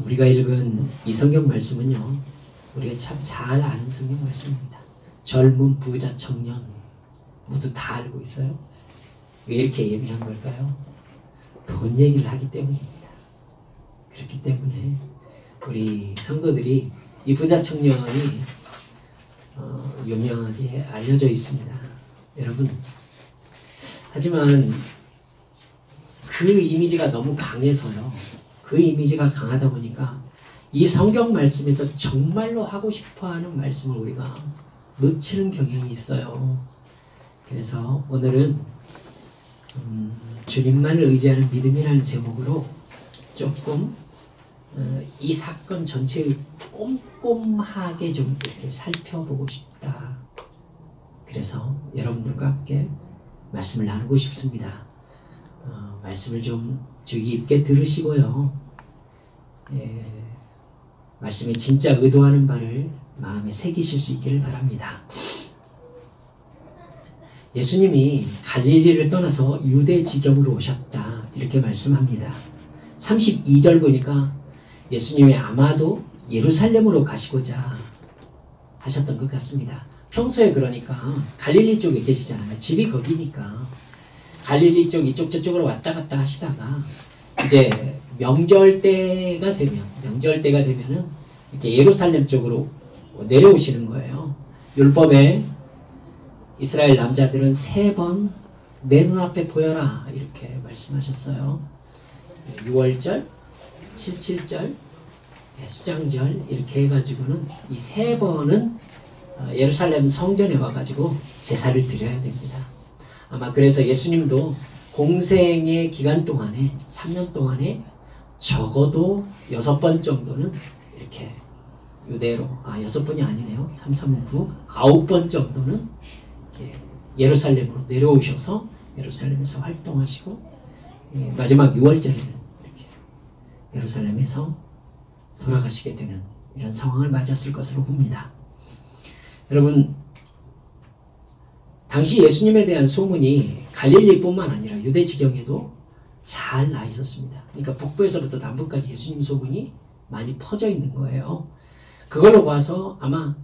우리가 읽은 이 성경 말씀은요, 우리가 참 잘 아는 성경 말씀입니다. 젊은 부자 청년 모두 다 알고 있어요. 왜 이렇게 예민한 걸까요? 돈 얘기를 하기 때문입니다. 그렇기 때문에 우리 성도들이 이 부자 청년이 유명하게 알려져 있습니다. 여러분, 하지만 그 이미지가 너무 강해서요, 그 이미지가 강하다 보니까 이 성경 말씀에서 정말로 하고 싶어하는 말씀을 우리가 놓치는 경향이 있어요. 그래서 오늘은 주님만을 의지하는 믿음이라는 제목으로 조금 이 사건 전체를 꼼꼼하게 좀 이렇게 살펴보고 싶다. 그래서 여러분들과 함께 말씀을 나누고 싶습니다. 말씀을 좀 주의 깊게 들으시고요. 말씀이 진짜 의도하는 바를 마음에 새기실 수 있기를 바랍니다. 예수님이 갈릴리를 떠나서 유대 지경으로 오셨다, 이렇게 말씀합니다. 32절 보니까 예수님이 아마도 예루살렘으로 가시고자 하셨던 것 같습니다. 평소에 그러니까 갈릴리 쪽에 계시잖아요. 집이 거기니까 갈릴리 쪽 이쪽 저쪽으로 왔다 갔다 하시다가 이제 명절 때가 되면은 이렇게 예루살렘 쪽으로 내려오시는 거예요. 율법에 이스라엘 남자들은 3번 내 눈앞에 보여라, 이렇게 말씀하셨어요. 6월절, 77절, 수장절 이렇게 해가지고는 이 3번은 예루살렘 성전에 와가지고 제사를 드려야 됩니다. 아마 그래서 예수님도 공생의 기간 동안에 3년 동안에 적어도 6번 정도는 이렇게 유대로, 6번이 아니네요. 3, 3, 9, 9번 정도는 예루살렘으로 내려오셔서 예루살렘에서 활동하시고, 마지막 6월절에는 이렇게 예루살렘에서 돌아가시게 되는 이런 상황을 맞았을 것으로 봅니다. 여러분, 당시 예수님에 대한 소문이 갈릴리뿐만 아니라 유대 지경에도 잘 나 있었습니다. 그러니까 북부에서부터 남부까지 예수님 소문이 많이 퍼져 있는 거예요. 그걸로 봐서 아마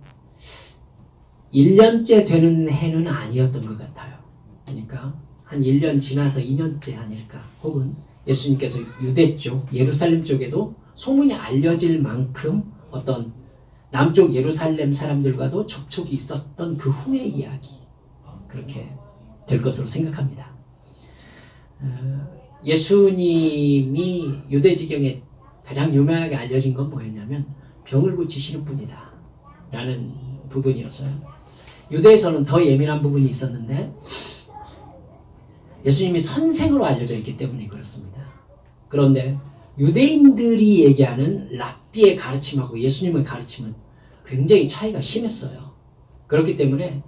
1년째 되는 해는 아니었던 것 같아요. 그러니까 한 1년 지나서 2년째 아닐까. 혹은 예수님께서 유대 쪽, 예루살렘 쪽에도 소문이 알려질 만큼 어떤 남쪽 예루살렘 사람들과도 접촉이 있었던 그 후의 이야기, 그렇게 될 것으로 생각합니다. 예수님이 유대지경에 가장 유명하게 알려진 건 뭐였냐면 병을 고치시는 분이다 라는 부분이었어요. 유대에서는 더 예민한 부분이 있었는데 예수님이 선생으로 알려져 있기 때문에 그렇습니다. 그런데 유대인들이 얘기하는 랍비의 가르침하고 예수님의 가르침은 굉장히 차이가 심했어요. 그렇기 때문에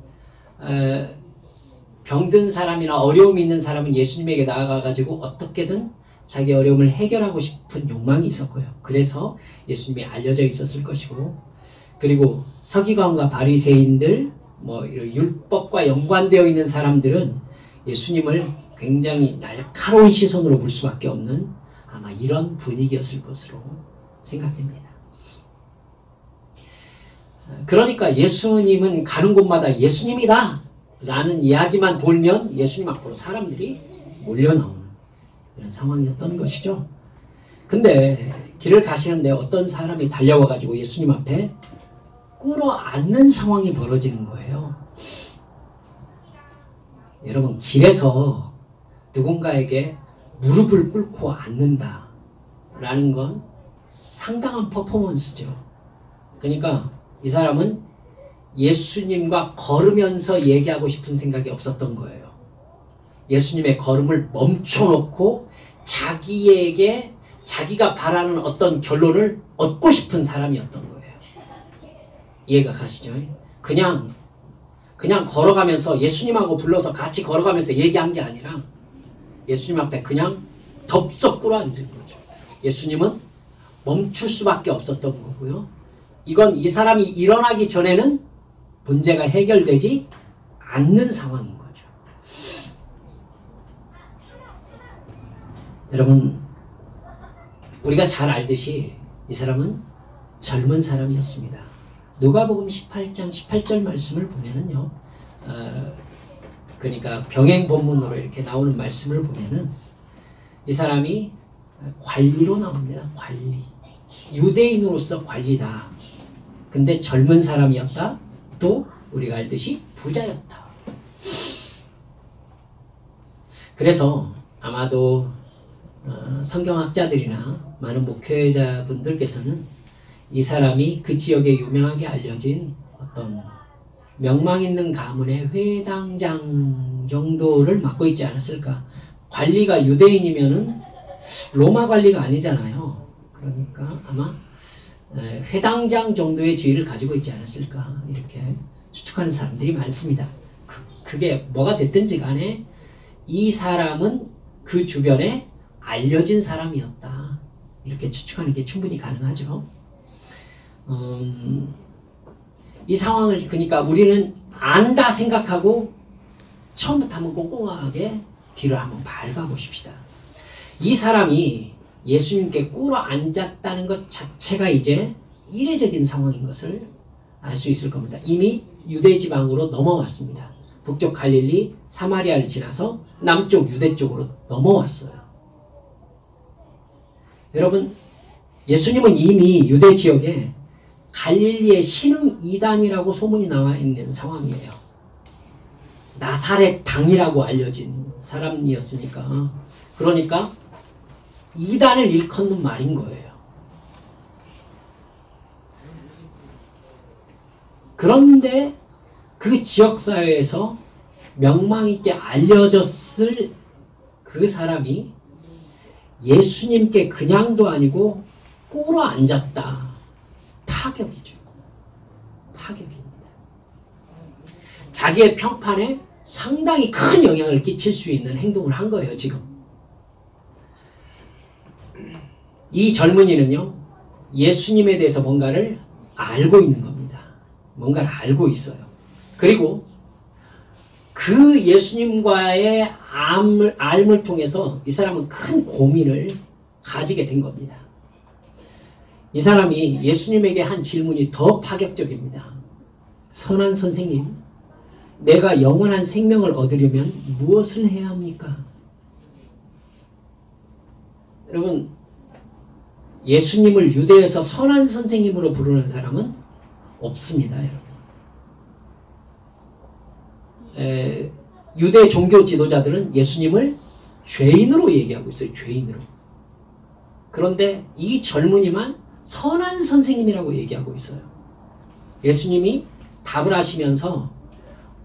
병든 사람이나 어려움이 있는 사람은 예수님에게 나아가가지고 어떻게든 자기 어려움을 해결하고 싶은 욕망이 있었고요. 그래서 예수님이 알려져 있었을 것이고, 그리고 서기관과 바리새인들, 율법과 연관되어 있는 사람들은 예수님을 굉장히 날카로운 시선으로 볼 수밖에 없는 아마 이런 분위기였을 것으로 생각됩니다. 그러니까 예수님은 가는 곳마다 예수님이다 라는 이야기만 돌면 예수님 앞으로 사람들이 몰려나오는 이런 상황이었던 것이죠. 근데 길을 가시는데 어떤 사람이 달려와 가지고 예수님 앞에 꿇어앉는 상황이 벌어지는 거예요. 여러분, 길에서 누군가에게 무릎을 꿇고 앉는다 라는 건 상당한 퍼포먼스죠. 그러니까 이 사람은 예수님과 걸으면서 얘기하고 싶은 생각이 없었던 거예요. 예수님의 걸음을 멈춰놓고 자기에게 자기가 바라는 어떤 결론을 얻고 싶은 사람이었던 거예요. 이해가 가시죠? 그냥 걸어가면서 예수님하고 불러서 같이 걸어가면서 얘기한 게 아니라 예수님 앞에 그냥 덥석 꿇어앉은 거죠. 예수님은 멈출 수밖에 없었던 거고요. 이건 이 사람이 일어나기 전에는 문제가 해결되지 않는 상황인 거죠. 여러분, 우리가 잘 알듯이 이 사람은 젊은 사람이었습니다. 누가복음 18장 18절 말씀을 보면은요, 그러니까 병행 본문으로 이렇게 나오는 말씀을 보면은 이 사람이 관리로 나옵니다. 관리. 유대인으로서 관리다. 근데 젊은 사람이었다. 또 우리가 알듯이 부자였다. 그래서 아마도 성경학자들이나 많은 목회자분들께서는 이 사람이 그 지역에 유명하게 알려진 어떤 명망 있는 가문의 회당장 정도를 맡고 있지 않았을까. 관리가 유대인이면은 로마 관리가 아니잖아요. 그러니까 아마 회당장 정도의 지위를 가지고 있지 않았을까 이렇게 추측하는 사람들이 많습니다. 그게 뭐가 됐든지 간에 이 사람은 그 주변에 알려진 사람이었다. 이렇게 추측하는 게 충분히 가능하죠. 이 상황을 그러니까 우리는 안다 생각하고 처음부터 한번 꼼꼼하게 뒤를 한번 밟아보십시다. 이 사람이 예수님께 꿇어 앉았다는 것 자체가 이제 이례적인 상황인 것을 알 수 있을 겁니다. 이미 유대 지방으로 넘어왔습니다. 북쪽 갈릴리 사마리아를 지나서 남쪽 유대 쪽으로 넘어왔어요. 여러분, 예수님은 이미 유대 지역에 갈릴리의 신흥 이단이라고 소문이 나와 있는 상황이에요. 나사렛 당이라고 알려진 사람이었으니까. 그러니까 이단을 일컫는 말인 거예요. 그런데 그 지역사회에서 명망 있게 알려졌을 그 사람이 예수님께 그냥도 아니고 꿇어 앉았다. 파격이죠. 파격입니다. 자기의 평판에 상당히 큰 영향을 끼칠 수 있는 행동을 한 거예요, 지금. 이 젊은이는요, 예수님에 대해서 뭔가를 알고 있는 겁니다. 뭔가를 알고 있어요. 그리고 그 예수님과의 알을 통해서 이 사람은 큰 고민을 가지게 된 겁니다. 이 사람이 예수님에게 한 질문이 더 파격적입니다. 선한 선생님, 내가 영원한 생명을 얻으려면 무엇을 해야 합니까? 여러분, 예수님을 유대에서 선한 선생님으로 부르는 사람은 없습니다, 여러분. 유대 종교 지도자들은 예수님을 죄인으로 얘기하고 있어요. 죄인으로. 그런데 이 젊은이만 선한 선생님이라고 얘기하고 있어요. 예수님이 답을 하시면서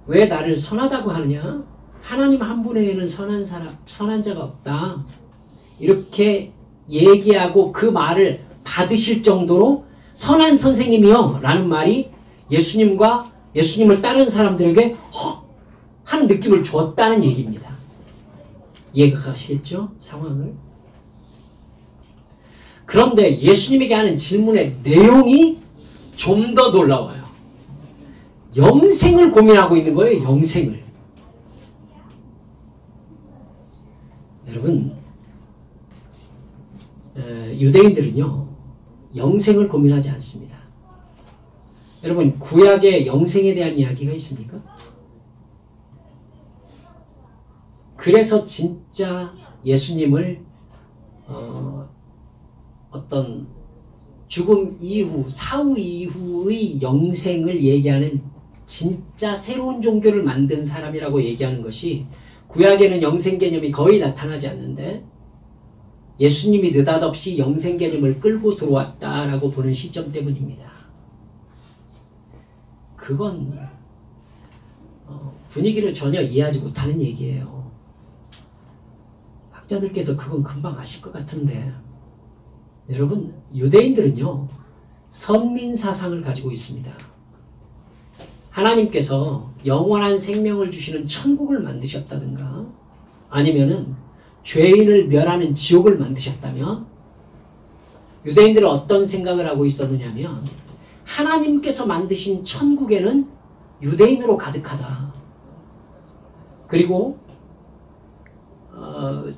왜 나를 선하다고 하느냐? 하나님 한 분 외에는 선한 자가 없다. 이렇게 얘기하고 그 말을 받으실 정도로 선한 선생님이요 라는 말이 예수님을 따르는 사람들에게 하는 느낌을 줬다는 얘기입니다. 이해가 가시겠죠? 상황을. 그런데 예수님에게 하는 질문의 내용이 좀 더 놀라워요. 영생을 고민하고 있는 거예요. 영생을. 여러분, 유대인들은요, 영생을 고민하지 않습니다. 여러분, 구약에 영생에 대한 이야기가 있습니까? 그래서 진짜 예수님을 어떤 죽음 이후, 사후 이후의 영생을 얘기하는 진짜 새로운 종교를 만든 사람이라고 얘기하는 것이, 구약에는 영생 개념이 거의 나타나지 않는데 예수님이 느닷없이 영생 개념을 끌고 들어왔다라고 보는 시점 때문입니다. 그건 분위기를 전혀 이해하지 못하는 얘기예요. 학자들께서 그건 금방 아실 것 같은데, 여러분, 유대인들은요, 선민 사상을 가지고 있습니다. 하나님께서 영원한 생명을 주시는 천국을 만드셨다든가, 아니면은 죄인을 멸하는 지옥을 만드셨다면, 유대인들은 어떤 생각을 하고 있었느냐면, 하나님께서 만드신 천국에는 유대인으로 가득하다. 그리고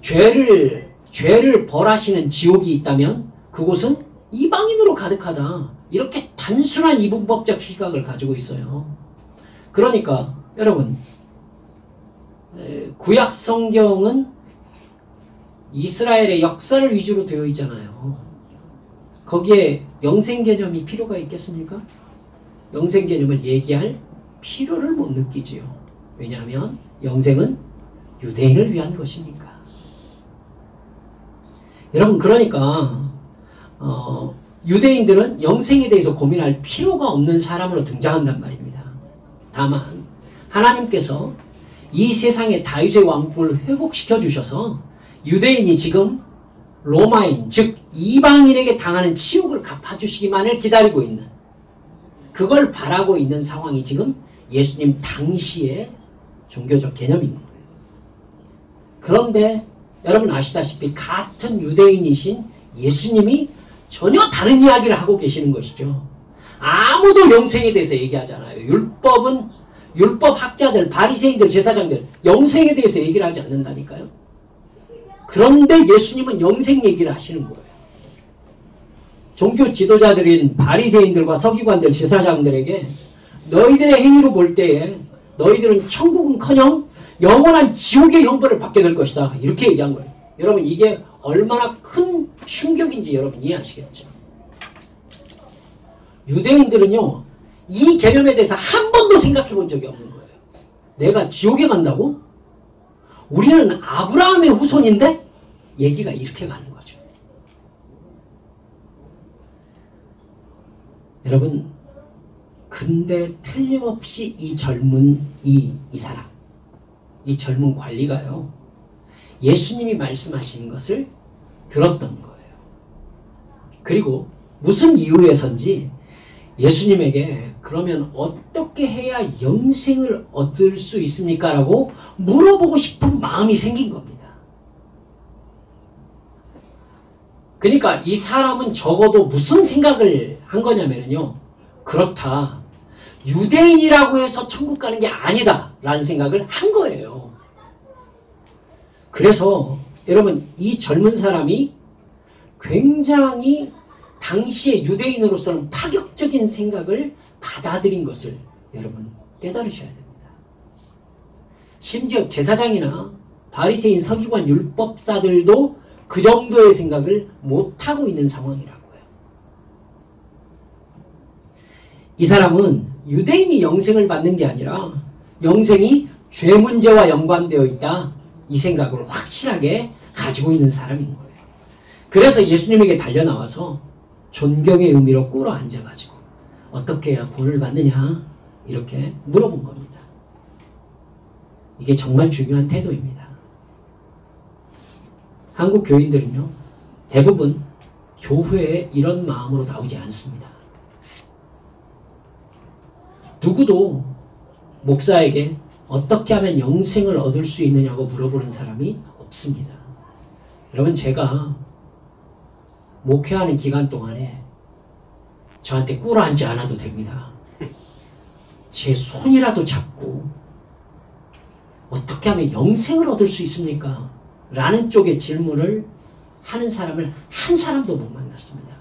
죄를 벌하시는 지옥이 있다면 그곳은 이방인으로 가득하다. 이렇게 단순한 이분법적 시각을 가지고 있어요. 그러니까 여러분, 구약 성경은 이스라엘의 역사를 위주로 되어 있잖아요. 거기에 영생 개념이 필요가 있겠습니까? 영생 개념을 얘기할 필요를 못 느끼지요. 왜냐하면 영생은 유대인을 위한 것이니까. 여러분, 그러니까 유대인들은 영생에 대해서 고민할 필요가 없는 사람으로 등장한단 말입니다. 다만 하나님께서 이 세상의 다윗의 왕국을 회복시켜 주셔서 유대인이 지금 로마인, 즉 이방인에게 당하는 치욕을 갚아주시기만을 기다리고 있는, 그걸 바라고 있는 상황이 지금 예수님 당시의 종교적 개념인 거예요. 그런데 여러분 아시다시피 같은 유대인이신 예수님이 전혀 다른 이야기를 하고 계시는 것이죠. 아무도 영생에 대해서 얘기하잖아요. 율법 학자들, 바리새인들, 제사장들 영생에 대해서 얘기를 하지 않는다니까요. 그런데 예수님은 영생 얘기를 하시는 거예요. 종교 지도자들인 바리새인들과 서기관들, 제사장들에게 너희들의 행위로 볼 때에 너희들은 천국은커녕 영원한 지옥의 형벌을 받게 될 것이다. 이렇게 얘기한 거예요. 여러분, 이게 얼마나 큰 충격인지 여러분 이해하시겠죠? 유대인들은요, 이 개념에 대해서 한 번도 생각해 본 적이 없는 거예요. 내가 지옥에 간다고? 우리는 아브라함의 후손인데? 얘기가 이렇게 가는 거죠. 여러분, 근데 틀림없이 이 젊은 이 사람, 이 젊은 관리가요, 예수님이 말씀하시는 것을 들었던 거예요. 그리고 무슨 이유에선지 예수님에게 그러면 어떻게 해야 영생을 얻을 수 있습니까? 라고 물어보고 싶은 마음이 생긴 겁니다. 그러니까 이 사람은 적어도 무슨 생각을 한 거냐면요, 그렇다, 유대인이라고 해서 천국 가는 게 아니다 라는 생각을 한 거예요. 그래서 여러분, 이 젊은 사람이 굉장히 당시의 유대인으로서는 파격적인 생각을 받아들인 것을 여러분 깨달으셔야 됩니다. 심지어 제사장이나 바리새인, 서기관, 율법사들도 그 정도의 생각을 못하고 있는 상황이라고요. 이 사람은 유대인이 영생을 받는 게 아니라 영생이 죄 문제와 연관되어 있다, 이 생각을 확실하게 가지고 있는 사람인 거예요. 그래서 예수님에게 달려나와서 존경의 의미로 꿇어 앉아가지고 어떻게 해야 구원을 받느냐 이렇게 물어본 겁니다. 이게 정말 중요한 태도입니다. 한국 교인들은요, 대부분 교회에 이런 마음으로 나오지 않습니다. 누구도 목사에게 어떻게 하면 영생을 얻을 수 있느냐고 물어보는 사람이 없습니다. 여러분, 제가 목회하는 기간 동안에 저한테 꿇어앉지 않아도 됩니다. 제 손이라도 잡고 어떻게 하면 영생을 얻을 수 있습니까? 라는 쪽의 질문을 하는 사람을 한 사람도 못 만났습니다.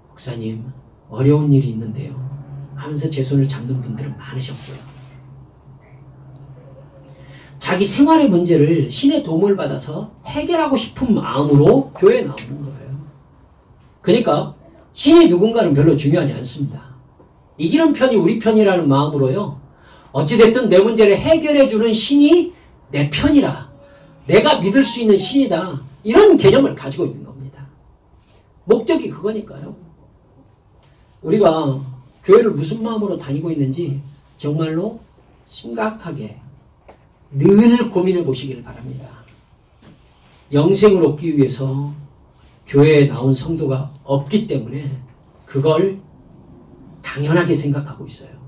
목사님, 어려운 일이 있는데요 하면서 제 손을 잡는 분들은 많으셨고요. 자기 생활의 문제를 신의 도움을 받아서 해결하고 싶은 마음으로 교회에 나오는 거예요. 그러니까 신이 누군가는 별로 중요하지 않습니다. 이기는 편이 우리 편이라는 마음으로요, 어찌됐든 내 문제를 해결해주는 신이 내 편이라, 내가 믿을 수 있는 신이다, 이런 개념을 가지고 있는 겁니다. 목적이 그거니까요. 우리가 교회를 무슨 마음으로 다니고 있는지 정말로 심각하게 늘 고민해 보시길 바랍니다. 영생을 얻기 위해서 교회에 나온 성도가 없기 때문에 그걸 당연하게 생각하고 있어요.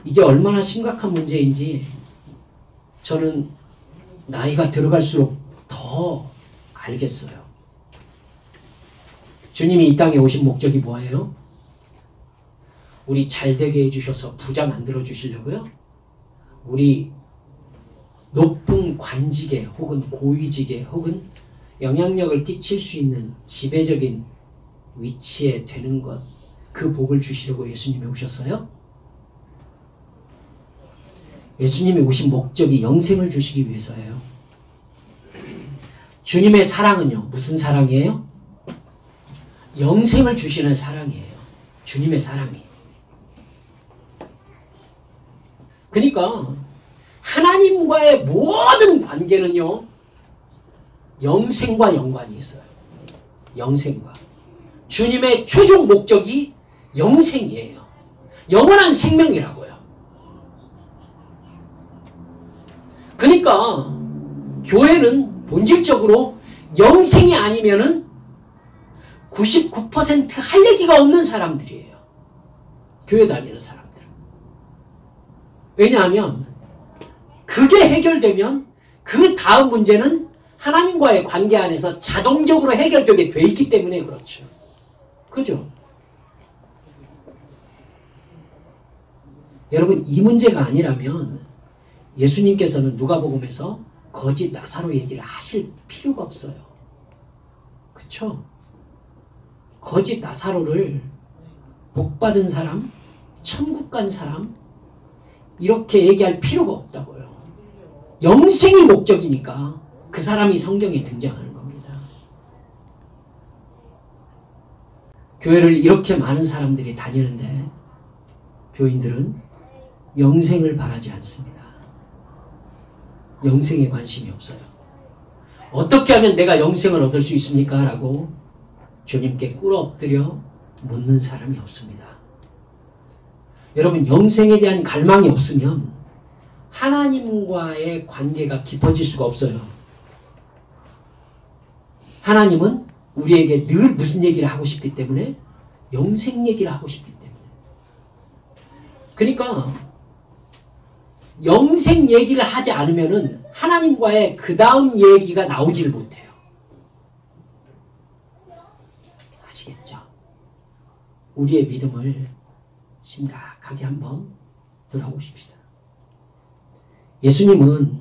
이게 얼마나 심각한 문제인지 저는 나이가 들어갈수록 더 알겠어요. 주님이 이 땅에 오신 목적이 뭐예요? 우리 잘되게 해주셔서 부자 만들어 주시려고요? 우리 높은 관직에 혹은 고위직에 혹은 영향력을 끼칠 수 있는 지배적인 위치에 되는 것, 그 복을 주시려고 예수님이 오셨어요? 예수님이 오신 목적이 영생을 주시기 위해서예요. 주님의 사랑은요, 무슨 사랑이에요? 영생을 주시는 사랑이에요. 주님의 사랑이. 그러니까 하나님과의 모든 관계는요, 영생과 연관이 있어요. 영생과. 주님의 최종 목적이 영생이에요. 영원한 생명이라고요. 그러니까 교회는 본질적으로 영생이 아니면은 99% 할 얘기가 없는 사람들이에요. 교회 다니는 사람들. 왜냐하면 그게 해결되면 그 다음 문제는 하나님과의 관계 안에서 자동적으로 해결되게 돼 있기 때문에 그렇죠. 그죠? 여러분, 이 문제가 아니라면 예수님께서는 누가복음에서 거짓 나사로 얘기를 하실 필요가 없어요. 그쵸? 거짓 나사로를 복받은 사람, 천국 간 사람, 이렇게 얘기할 필요가 없다고요. 영생이 목적이니까 그 사람이 성경에 등장하는 겁니다. 교회를 이렇게 많은 사람들이 다니는데 교인들은 영생을 바라지 않습니다. 영생에 관심이 없어요. 어떻게 하면 내가 영생을 얻을 수 있습니까? 라고 주님께 꿇어 엎드려 묻는 사람이 없습니다. 여러분, 영생에 대한 갈망이 없으면 하나님과의 관계가 깊어질 수가 없어요. 하나님은 우리에게 늘 무슨 얘기를 하고 싶기 때문에? 영생 얘기를 하고 싶기 때문에. 그러니까 영생 얘기를 하지 않으면은 하나님과의 그 다음 얘기가 나오질 못해요. 아시겠죠? 우리의 믿음을 심각하게 한번 돌아보십시다. 예수님은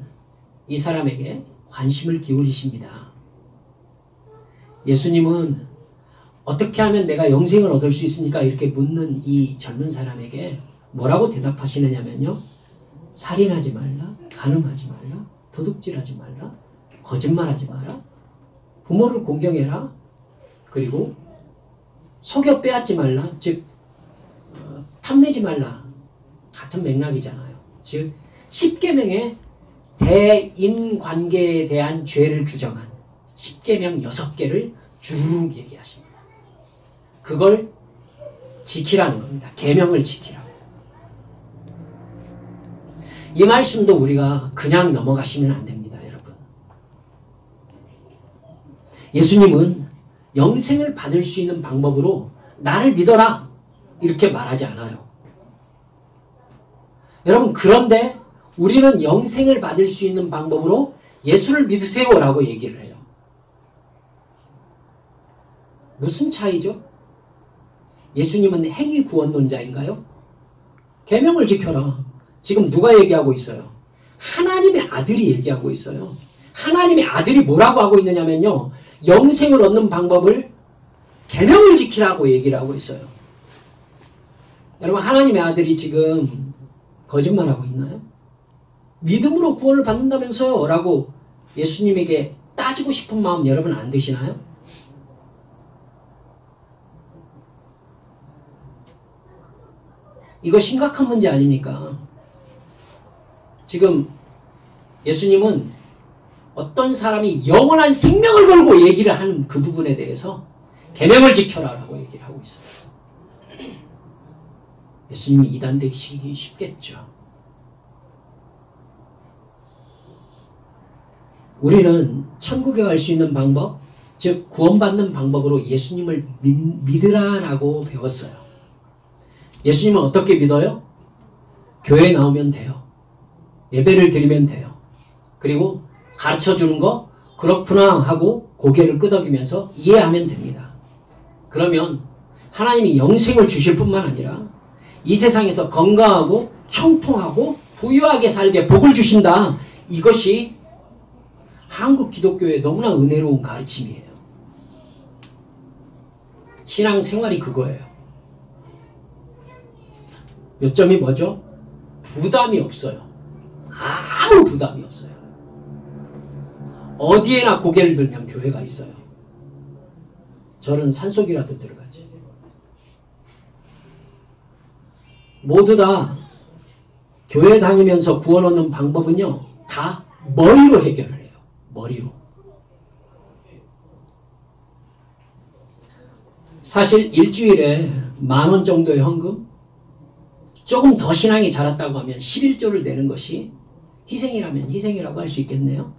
이 사람에게 관심을 기울이십니다. 예수님은 어떻게 하면 내가 영생을 얻을 수 있습니까? 이렇게 묻는 이 젊은 사람에게 뭐라고 대답하시느냐면요. 살인하지 말라, 간음하지 말라, 도둑질하지 말라, 거짓말하지 마라, 부모를 공경해라, 그리고 속여 빼앗지 말라, 즉 탐내지 말라, 같은 맥락이잖아요. 즉 10계명의 대인관계에 대한 죄를 규정한 10계명 6개를 쭉 얘기하십니다. 그걸 지키라는 겁니다. 계명을 지키라고. 이 말씀도 우리가 그냥 넘어가시면 안 됩니다, 여러분. 예수님은 영생을 받을 수 있는 방법으로 나를 믿어라 이렇게 말하지 않아요. 여러분, 그런데 우리는 영생을 받을 수 있는 방법으로 예수를 믿으세요라고 얘기를 해요. 무슨 차이죠? 예수님은 행위 구원론자인가요? 계명을 지켜라. 지금 누가 얘기하고 있어요? 하나님의 아들이 얘기하고 있어요. 하나님의 아들이 뭐라고 하고 있느냐면요. 영생을 얻는 방법을 계명을 지키라고 얘기를 하고 있어요. 여러분, 하나님의 아들이 지금 거짓말하고 있나요? 믿음으로 구원을 받는다면서요? 라고 예수님에게 따지고 싶은 마음 여러분 안 드시나요? 이거 심각한 문제 아닙니까? 지금 예수님은 어떤 사람이 영원한 생명을 걸고 얘기를 하는 그 부분에 대해서 계명을 지켜라 라고 얘기를 하고 있어요. 예수님이 이단되기 쉽겠죠. 우리는 천국에 갈 수 있는 방법, 즉 구원받는 방법으로 예수님을 믿으라라고 배웠어요. 예수님은 어떻게 믿어요? 교회에 나오면 돼요. 예배를 드리면 돼요. 그리고 가르쳐주는 거 그렇구나 하고 고개를 끄덕이면서 이해하면 됩니다. 그러면 하나님이 영생을 주실 뿐만 아니라 이 세상에서 건강하고 형통하고 부유하게 살게 복을 주신다. 이것이 한국 기독교의 너무나 은혜로운 가르침이에요. 신앙생활이 그거예요. 요점이 뭐죠? 부담이 없어요. 아무 부담이 없어요. 어디에나 고개를 들면 교회가 있어요. 저는 산속이라도 들어가지. 모두 다 교회 다니면서 구원 얻는 방법은요, 다 머리로 해결을 해요. 머리로. 사실 일주일에 10,000원 정도의 헌금, 조금 더 신앙이 자랐다고 하면 11조를 내는 것이 희생이라면 희생이라고 할 수 있겠네요.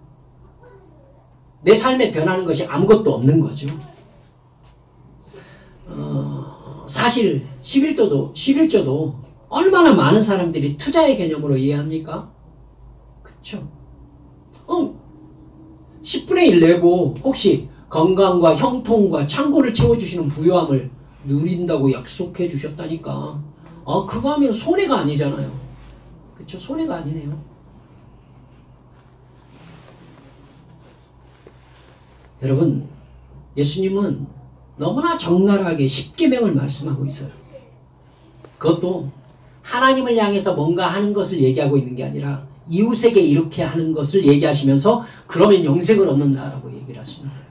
내 삶에 변하는 것이 아무것도 없는 거죠. 사실 11조도 얼마나 많은 사람들이 투자의 개념으로 이해합니까? 그쵸? 10분의 1 내고 혹시 건강과 형통과 창고를 채워주시는 부유함을 누린다고 약속해 주셨다니까. 그거 하면 손해가 아니잖아요. 그쵸? 손해가 아니네요. 여러분, 예수님은 너무나 적나라하게 십계명을 말씀하고 있어요. 그것도 하나님을 향해서 뭔가 하는 것을 얘기하고 있는 게 아니라 이웃에게 이렇게 하는 것을 얘기하시면서 그러면 영생을 얻는다라고 얘기를 하시는 거예요.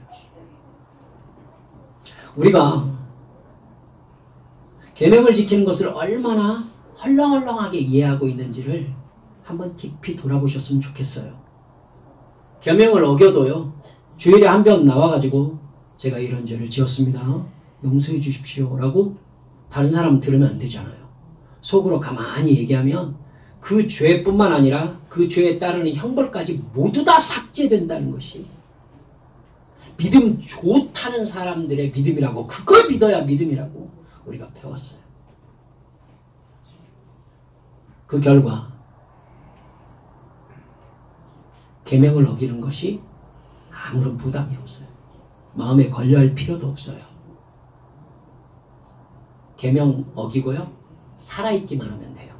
우리가 계명을 지키는 것을 얼마나 헐렁헐렁하게 이해하고 있는지를 한번 깊이 돌아보셨으면 좋겠어요. 계명을 어겨도요, 주일에 한 번 나와가지고 제가 이런 죄를 지었습니다, 용서해 주십시오 라고 다른 사람 들으면 안 되잖아요. 속으로 가만히 얘기하면 그 죄뿐만 아니라 그 죄에 따르는 형벌까지 모두 다 삭제된다는 것이 믿음 좋다는 사람들의 믿음이라고, 그걸 믿어야 믿음이라고 우리가 배웠어요. 그 결과 계명을 어기는 것이 아무런 부담이 없어요. 마음에 걸려할 필요도 없어요. 계명 어기고요, 살아있기만 하면 돼요.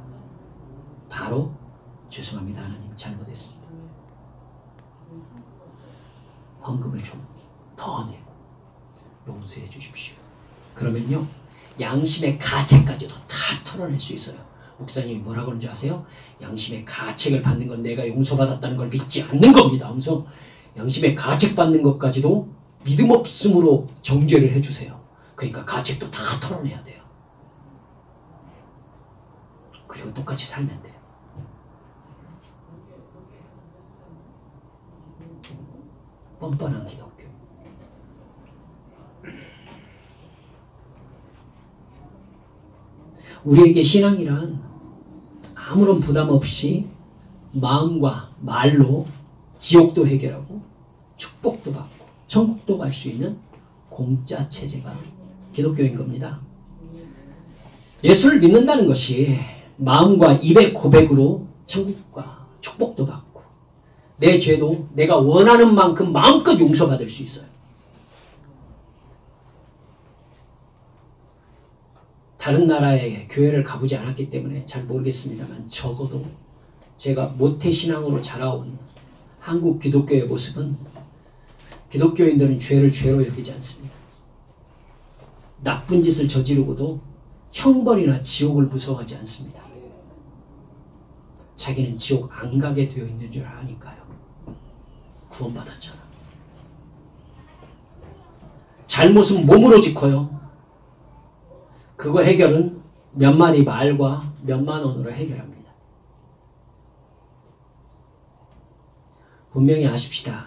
바로 죄송합니다 하나님, 잘못했습니다. 헌금을 좀 더 내고 용서해 주십시오. 그러면요, 양심의 가책까지도 다 털어낼 수 있어요. 목사님이 뭐라고 그러는지 아세요? 양심의 가책을 받는 건 내가 용서받았다는 걸 믿지 않는 겁니다 하면서 양심의 가책받는 것까지도 믿음 없음으로 정죄를 해주세요. 그러니까 가책도 다 털어내야 돼요. 그리고 똑같이 살면 돼요. 뻔뻔한 기독교. 우리에게 신앙이란 아무런 부담 없이 마음과 말로 지옥도 해결하고 축복도 받고 천국도 갈 수 있는 공짜 체제가 기독교인 겁니다. 예수를 믿는다는 것이 마음과 입의 고백으로 천국과 축복도 받고 내 죄도 내가 원하는 만큼 마음껏 용서받을 수 있어요. 다른 나라에 교회를 가보지 않았기 때문에 잘 모르겠습니다만 적어도 제가 모태신앙으로 자라온 한국 기독교의 모습은 기독교인들은 죄를 죄로 여기지 않습니다. 나쁜 짓을 저지르고도 형벌이나 지옥을 무서워하지 않습니다. 자기는 지옥 안 가게 되어 있는 줄 아니까요. 구원받았잖아. 잘못은 몸으로 짚어요. 그거 해결은 몇 마디 말과 몇만 원으로 해결합니다. 분명히 아십시다.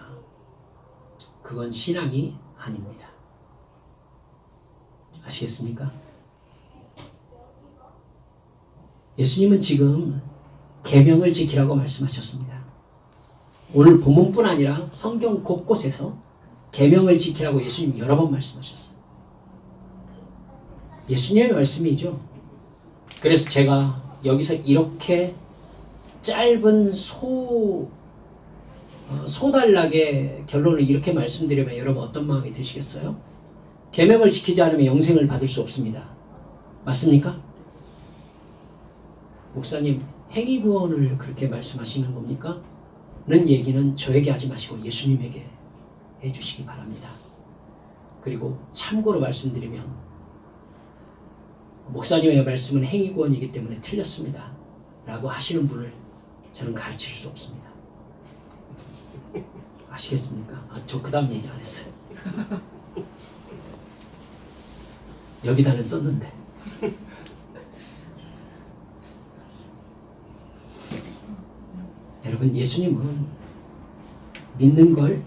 그건 신앙이 아닙니다. 아시겠습니까? 예수님은 지금 계명을 지키라고 말씀하셨습니다. 오늘 본문뿐 아니라 성경 곳곳에서 계명을 지키라고 예수님 여러 번 말씀하셨어요. 예수님의 말씀이죠. 그래서 제가 여기서 이렇게 짧은 소달락의 결론을 이렇게 말씀드리면 여러분 어떤 마음이 드시겠어요? 계명을 지키지 않으면 영생을 받을 수 없습니다. 맞습니까? 목사님, 행위구원을 그렇게 말씀하시는 겁니까? 얘기는 저에게 하지 마시고 예수님에게 해주시기 바랍니다. 그리고 참고로 말씀드리면 목사님의 말씀은 행위구원이기 때문에 틀렸습니다 라고 하시는 분을 저는 가르칠 수 없습니다. 아시겠습니까? 저 그 다음 얘기 안 했어요. 여기다는 썼는데. 여러분, 예수님은 믿는 걸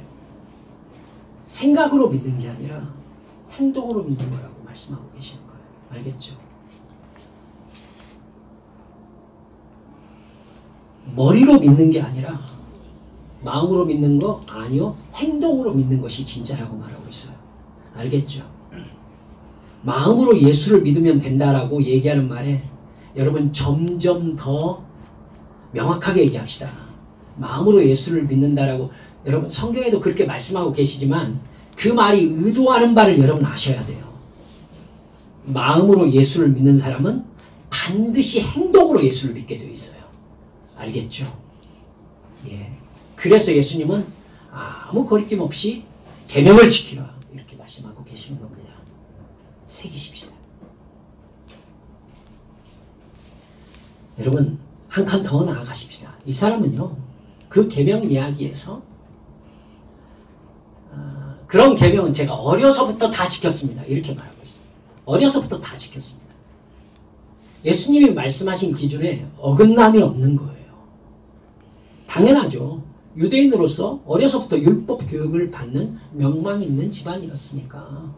생각으로 믿는 게 아니라 행동으로 믿는 거라고 말씀하고 계시는 거예요. 알겠죠? 머리로 믿는 게 아니라 마음으로 믿는 거 아니요, 행동으로 믿는 것이 진짜라고 말하고 있어요. 알겠죠? 마음으로 예수를 믿으면 된다라고 얘기하는 말에 여러분 점점 더 명확하게 얘기합시다. 마음으로 예수를 믿는다라고 여러분 성경에도 그렇게 말씀하고 계시지만 그 말이 의도하는 바를 여러분 아셔야 돼요. 마음으로 예수를 믿는 사람은 반드시 행동으로 예수를 믿게 되어 있어요. 알겠죠? 예. 그래서 예수님은 아무 거리낌 없이 계명을 지키라 이렇게 말씀하고 계시는 겁니다. 새기십시다. 여러분 한 칸 더 나아가십시다. 이 사람은요 그 계명 이야기에서 그런 계명은 제가 어려서부터 다 지켰습니다 이렇게 말하고 있어요. 어려서부터 다 지켰습니다. 예수님이 말씀하신 기준에 어긋남이 없는 거예요. 당연하죠. 유대인으로서 어려서부터 율법 교육을 받는 명망 있는 집안이었으니까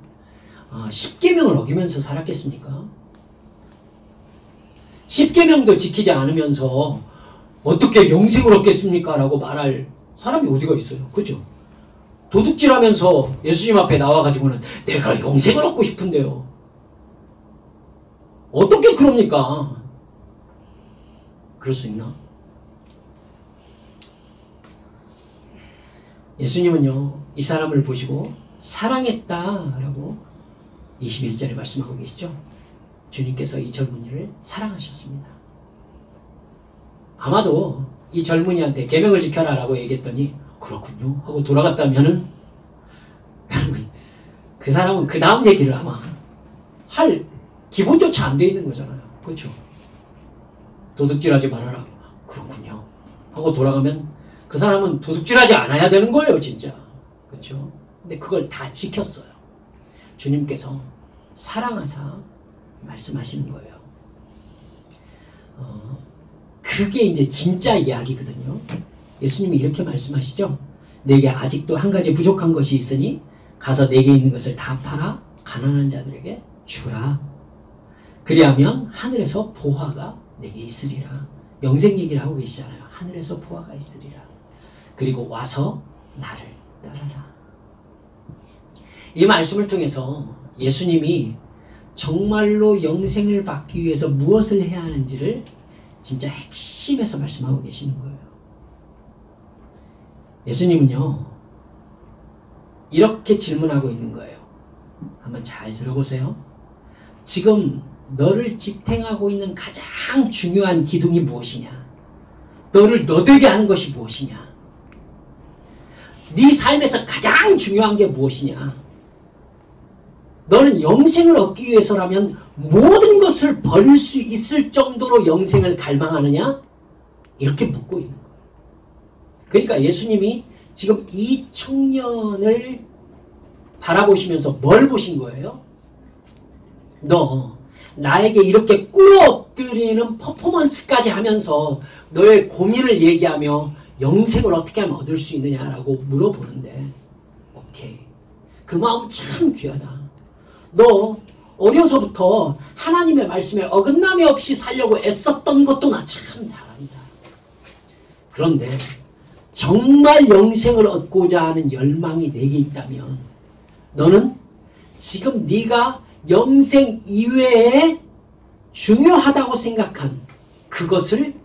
10계명을 어기면서 살았겠습니까? 10계명도 지키지 않으면서 어떻게 영생을 얻겠습니까? 라고 말할 사람이 어디가 있어요. 그죠? 도둑질하면서 예수님 앞에 나와가지고는 내가 영생을 얻고 싶은데요. 어떻게 그럽니까? 그럴 수 있나? 예수님은요 이 사람을 보시고 사랑했다라고 21절에 말씀하고 계시죠. 주님께서 이 젊은이를 사랑하셨습니다. 아마도 이 젊은이한테 계명을 지켜라 라고 얘기했더니 그렇군요 하고 돌아갔다면은 여러분 그 사람은 그 다음 얘기를 아마 할 기본조차 안 돼 있는 거잖아요. 그렇죠? 도둑질하지 말아라. 그렇군요 하고 돌아가면 그 사람은 도둑질하지 않아야 되는 거예요 진짜. 그렇죠? 근데 그걸 다 지켰어요. 주님께서 사랑하사 말씀하시는 거예요. 그게 이제 진짜 이야기거든요. 예수님이 이렇게 말씀하시죠. 내게 아직도 한 가지 부족한 것이 있으니 가서 내게 있는 것을 다 팔아 가난한 자들에게 주라. 그리하면 하늘에서 보화가 내게 있으리라. 영생 얘기를 하고 계시잖아요. 하늘에서 보화가 있으리라. 그리고 와서 나를 따르라. 이 말씀을 통해서 예수님이 정말로 영생을 받기 위해서 무엇을 해야 하는지를 진짜 핵심에서 말씀하고 계시는 거예요. 예수님은요 이렇게 질문하고 있는 거예요. 한번 잘 들어보세요. 지금 너를 지탱하고 있는 가장 중요한 기둥이 무엇이냐? 너를 너되게 하는 것이 무엇이냐? 네 삶에서 가장 중요한 게 무엇이냐? 너는 영생을 얻기 위해서라면 모든 것을 버릴 수 있을 정도로 영생을 갈망하느냐? 이렇게 묻고 있는 거예요. 그러니까 예수님이 지금 이 청년을 바라보시면서 뭘 보신 거예요? 너 나에게 이렇게 꿇어엎드리는 퍼포먼스까지 하면서 너의 고민을 얘기하며 영생을 어떻게 하면 얻을 수 있느냐라고 물어보는데 오케이. 그 마음 참 귀하다. 너 어려서부터 하나님의 말씀에 어긋남이 없이 살려고 애썼던 것도 나 참 잘한다. 그런데 정말 영생을 얻고자 하는 열망이 내게 있다면 너는 지금 네가 영생 이외에 중요하다고 생각한 그것을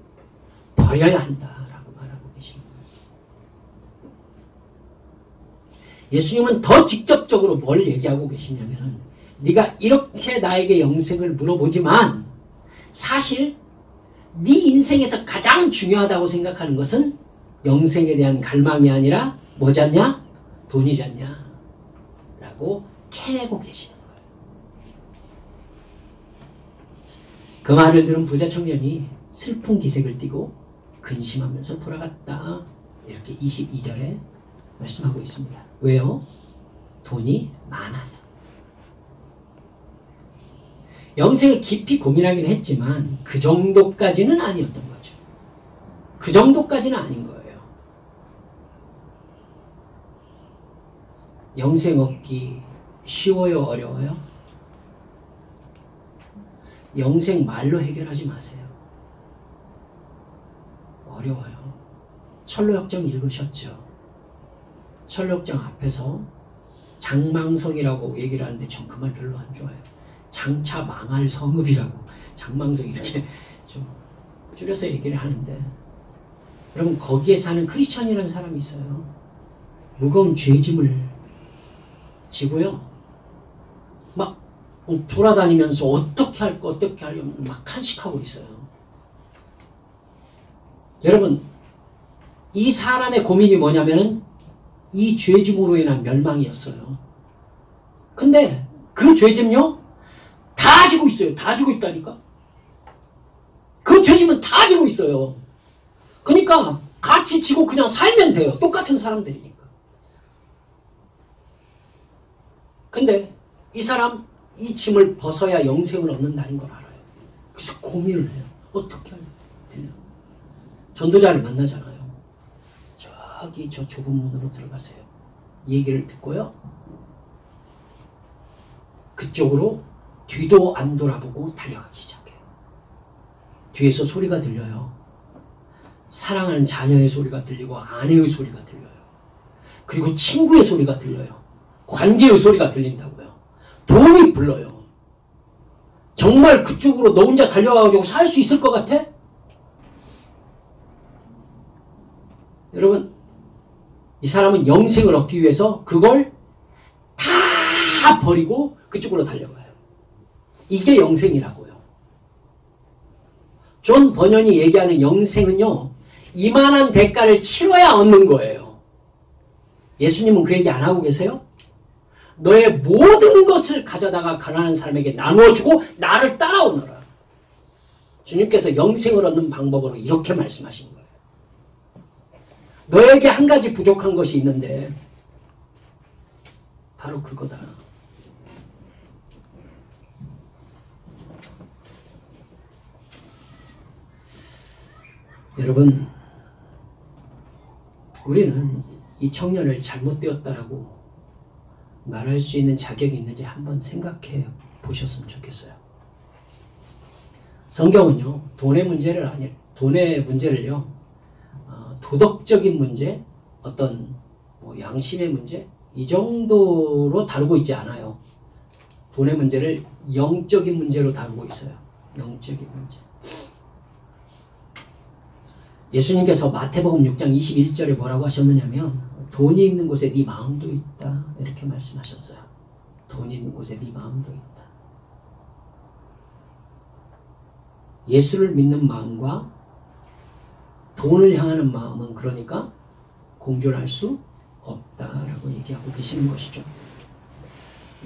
버려야 한다라고 말하고 계십니다. 예수님은 더 직접적으로 뭘 얘기하고 계시냐면 네가 이렇게 나에게 영생을 물어보지만 사실 네 인생에서 가장 중요하다고 생각하는 것은 영생에 대한 갈망이 아니라 뭐잖냐? 돈이잖냐? 라고 캐내고 계시는 거예요. 그 말을 들은 부자 청년이 슬픈 기색을 띠고 근심하면서 돌아갔다. 이렇게 22절에 말씀하고 있습니다. 왜요? 돈이 많아서. 영생을 깊이 고민하긴 했지만 그 정도까지는 아니었던 거죠. 그 정도까지는 아닌 거예요. 영생 얻기 쉬워요? 어려워요? 영생 말로 해결하지 마세요. 어려워요. 철로역정 읽으셨죠? 철로역정 앞에서 장망성이라고 얘기를 하는데 전 그 말 별로 안 좋아해요. 장차 망할 성읍이라고 장망성 이렇게 좀 줄여서 얘기를 하는데, 여러분 거기에 사는 크리스천이라는 사람이 있어요. 무거운 죄짐을 지고요. 막 돌아다니면서 어떻게 할까 어떻게 하려면 막 탄식하고 있어요. 여러분 이 사람의 고민이 뭐냐면은 이 죄짐으로 인한 멸망이었어요. 근데 그 죄짐요 다 지고 있어요. 다 지고 있다니까. 그 죄짐은 다 지고 있어요. 그러니까 같이 지고 그냥 살면 돼요. 똑같은 사람들이니까. 근데 이 사람 이 짐을 벗어야 영생을 얻는다는 걸 알아요. 그래서 고민을 해요. 어떻게 하면 되냐. 전도자를 만나잖아요. 저기 저 좁은 문으로 들어가세요. 얘기를 듣고요. 그쪽으로 뒤도 안 돌아보고 달려가기 시작해요. 뒤에서 소리가 들려요. 사랑하는 자녀의 소리가 들리고 아내의 소리가 들려요. 그리고 친구의 소리가 들려요. 관계의 소리가 들린다고요. 도움이 불러요. 정말 그쪽으로 너 혼자 달려가지고 살 수 있을 것 같아? 여러분 이 사람은 영생을 얻기 위해서 그걸 다 버리고 그쪽으로 달려가요. 이게 영생이라고요. 존 버년이 얘기하는 영생은요, 이만한 대가를 치러야 얻는 거예요. 예수님은 그 얘기 안 하고 계세요? 너의 모든 것을 가져다가 가난한 사람에게 나누어주고 나를 따라오너라. 주님께서 영생을 얻는 방법으로 이렇게 말씀하신 거예요. 너에게 한 가지 부족한 것이 있는데 바로 그거다. 여러분, 우리는 이 청년을 잘못되었다라고 말할 수 있는 자격이 있는지 한번 생각해 보셨으면 좋겠어요. 성경은요, 돈의 문제를요, 도덕적인 문제, 어떤 양심의 문제, 이 정도로 다루고 있지 않아요. 돈의 문제를 영적인 문제로 다루고 있어요. 영적인 문제. 예수님께서 마태복음 6장 21절에 뭐라고 하셨느냐면, 돈이 있는 곳에 네 마음도 있다, 이렇게 말씀하셨어요. 돈이 있는 곳에 네 마음도 있다. 예수를 믿는 마음과 돈을 향하는 마음은 그러니까 공존할 수 없다라고 얘기하고 계시는 것이죠.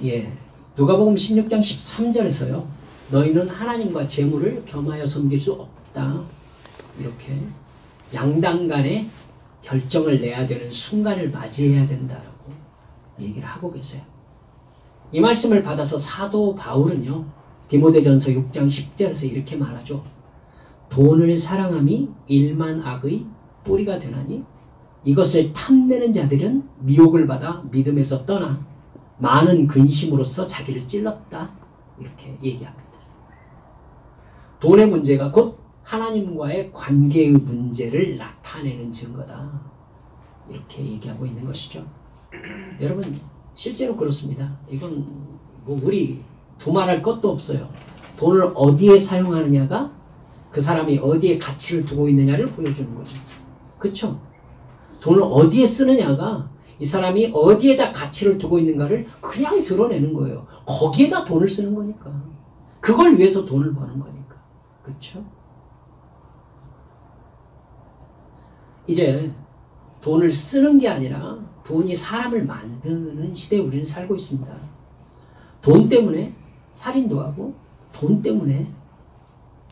예, 누가복음 16장 13절에서요, 너희는 하나님과 재물을 겸하여 섬길 수 없다, 이렇게 양당 간에 결정을 내야 되는 순간을 맞이해야 된다라고 얘기를 하고 계세요. 이 말씀을 받아서 사도 바울은요, 디모데전서 6장 10절에서 이렇게 말하죠. 돈을 사랑함이 일만 악의 뿌리가 되나니 이것을 탐내는 자들은 미혹을 받아 믿음에서 떠나 많은 근심으로써 자기를 찔렀다, 이렇게 얘기합니다. 돈의 문제가 곧 하나님과의 관계의 문제를 나타내는 증거다, 이렇게 얘기하고 있는 것이죠. 여러분 실제로 그렇습니다. 이건 우리 두말할 것도 없어요. 돈을 어디에 사용하느냐가 그 사람이 어디에 가치를 두고 있느냐를 보여주는 거죠. 그렇죠? 돈을 어디에 쓰느냐가 이 사람이 어디에다 가치를 두고 있는가를 그냥 드러내는 거예요. 거기에다 돈을 쓰는 거니까. 그걸 위해서 돈을 버는 거니까. 그렇죠? 이제 돈을 쓰는 게 아니라 돈이 사람을 만드는 시대에 우리는 살고 있습니다. 돈 때문에 살인도 하고 돈 때문에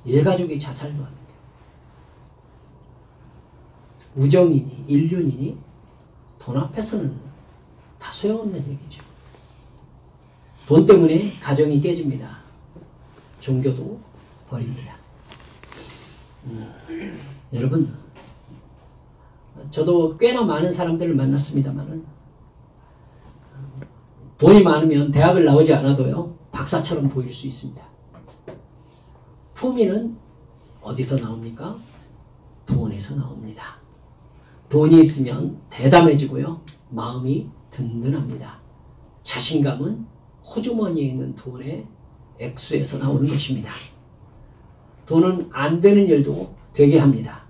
일가족이 자살도 합니다. 우정이니 인륜이니 돈 앞에서는 다 소용없는 얘기죠. 돈 때문에 가정이 깨집니다. 종교도 버립니다. 여러분, 저도 꽤나 많은 사람들을 만났습니다만은 돈이 많으면 대학을 나오지 않아도요 박사처럼 보일 수 있습니다. 품위는 어디서 나옵니까? 돈에서 나옵니다. 돈이 있으면 대담해지고요 마음이 든든합니다. 자신감은 호주머니에 있는 돈의 액수에서 나오는 것입니다. 돈은 안 되는 일도 되게 합니다.